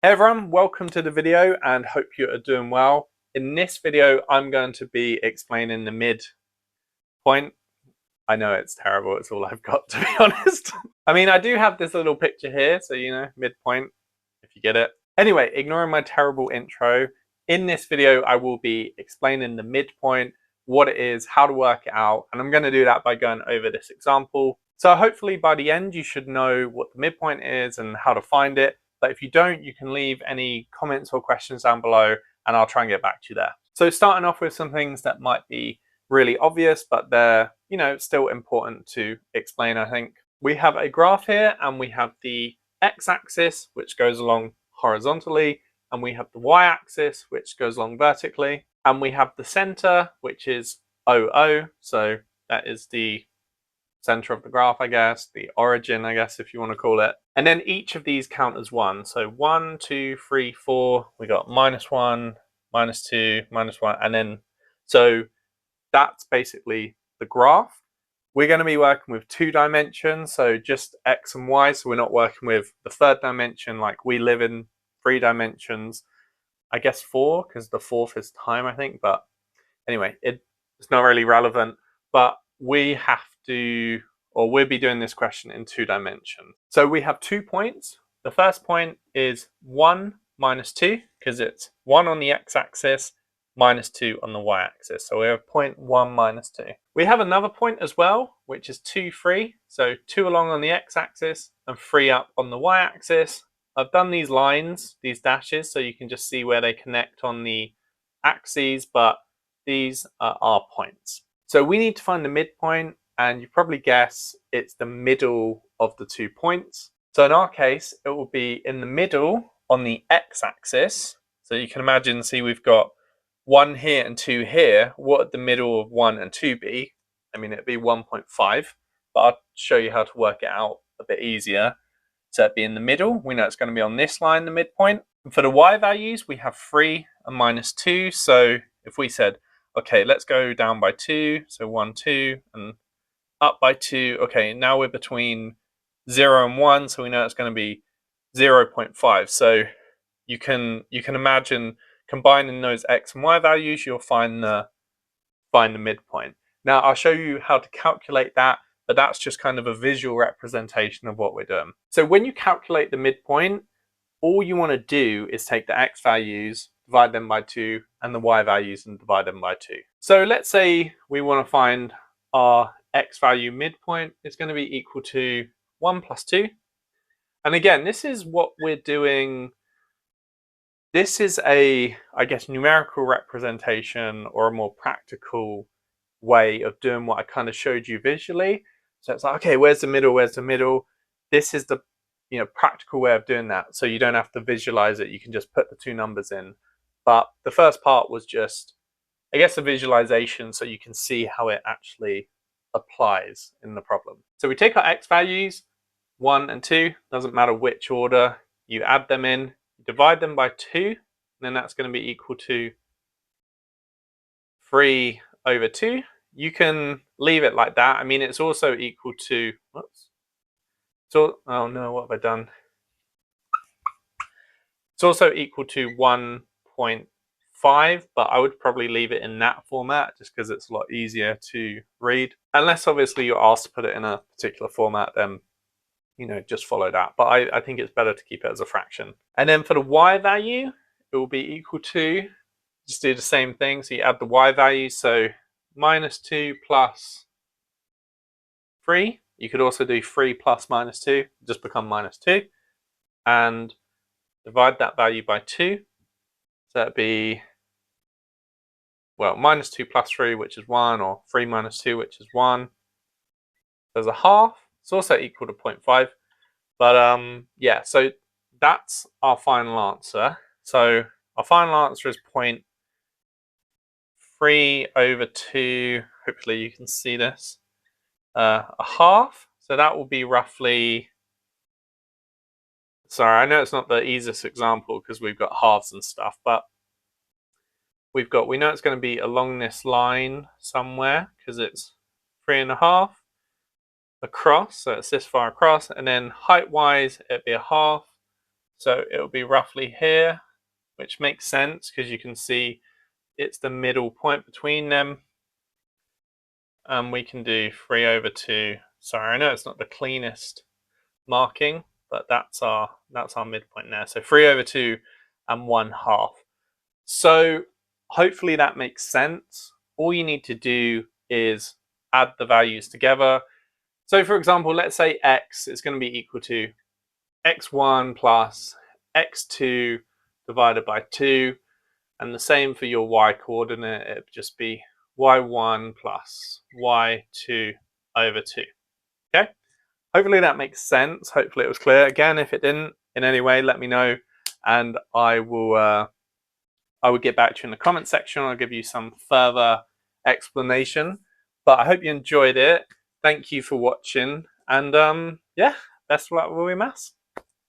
Hey everyone, welcome to the video and hope you are doing well. In this video, I'm going to be explaining the midpoint. I know it's terrible, it's all I've got to be honest. I mean, I do have this little picture here, so you know, midpoint, if you get it. Anyway, ignoring my terrible intro, in this video, I will be explaining the midpoint, what it is, how to work it out, and I'm going to do that by going over this example. So hopefully by the end, you should know what the midpoint is and how to find it. But if you don't, you can leave any comments or questions down below and I'll try and get back to you there. So starting off with some things that might be really obvious, but they're, you know, still important to explain, I think. We have a graph here and we have the x-axis, which goes along horizontally, and we have the y-axis, which goes along vertically, and we have the center, which is OO, so that is the center of the graph, I guess, the origin, I guess, if you want to call it. And then each of these count as one. So 1, 2, 3, 4, we got -1, -2, -1, and then, so that's basically the graph. We're going to be working with 2 dimensions, so just x and y, so we're not working with the 3rd dimension like we live in 3 dimensions. I guess 4, because the 4th is time, I think, but anyway, it's not really relevant, but we have to, or we'll be doing this question in 2 dimensions. So we have 2 points. The first point is 1 minus 2, because it's 1 on the x-axis, -2 on the y-axis. So we have point 1 minus 2. We have another point as well, which is 2, 3. So 2 along on the x-axis and 3 up on the y-axis. I've done these lines, these dashes, so you can just see where they connect on the axes, but these are our points. So we need to find the midpoint, and you probably guess it's the middle of the 2 points. So in our case, it will be in the middle on the x-axis. So you can imagine, see, we've got 1 here and 2 here. What would the middle of 1 and 2 be? I mean, it'd be 1.5, but I'll show you how to work it out a bit easier. So it'd be in the middle. We know it's going to be on this line, the midpoint. And for the y values, we have 3 and -2. So if we said, okay, let's go down by 2, so 1, 2, and up by 2. Okay, now we're between 0 and 1, so we know it's going to be 0.5. So you can imagine combining those x and y values, you'll find the midpoint. Now I'll show you how to calculate that, but that's just kind of a visual representation of what we're doing. So when you calculate the midpoint, all you want to do is take the x values, divide them by 2, and the y values and divide them by 2. So let's say we want to find our x value midpoint is going to be equal to 1 plus 2. And again, this is what we're doing. This is a, I guess, numerical representation or a more practical way of doing what I kind of showed you visually. So it's like, okay, where's the middle? Where's the middle? This is the, you know, practical way of doing that. So you don't have to visualize it. You can just put the 2 numbers in. But the first part was just, I guess, a visualization so you can see how it actually applies in the problem. So we take our x values, 1 and 2, doesn't matter which order, you add them in, divide them by 2, and then that's going to be equal to 3 over 2. You can leave it like that. I mean, it's also equal to, whoops. So, oh no, what have I done? It's also equal to 1.5, but I would probably leave it in that format just because it's a lot easier to read. Unless obviously you're asked to put it in a particular format, then, you know, just follow that. But I think it's better to keep it as a fraction. And then for the y value, it will be equal to, just do the same thing. So you add the y value, so -2 plus 3. You could also do 3 plus -2, just become -2. And divide that value by 2. So that'd be, well, -2 plus 3, which is 1, or 3 minus 2, which is 1. There's a half. It's also equal to 0.5. But yeah, so that's our final answer. So our final answer is 0.3 over 2. Hopefully you can see this. A half. So that will be roughly, sorry, I know it's not the easiest example because we've got halves and stuff, but we know it's going to be along this line somewhere because it's 3.5 across, so it's this far across, and then height wise it'd be a half, So it'll be roughly here, which makes sense because you can see it's the middle point between them. And we can do 3/2. Sorry, I know it's not the cleanest marking, but that's our midpoint there. So 3/2 and 1/2. So hopefully that makes sense. All you need to do is add the values together. So for example, let's say x is going to be equal to x1 plus x2 divided by 2. And the same for your y coordinate, it would just be y1 plus y2 over 2. Okay? Hopefully that makes sense. Hopefully it was clear. Again, if it didn't in any way, let me know, and I will get back to you in the comment section. I'll give you some further explanation. But I hope you enjoyed it. Thank you for watching, and yeah, best of luck with your maths.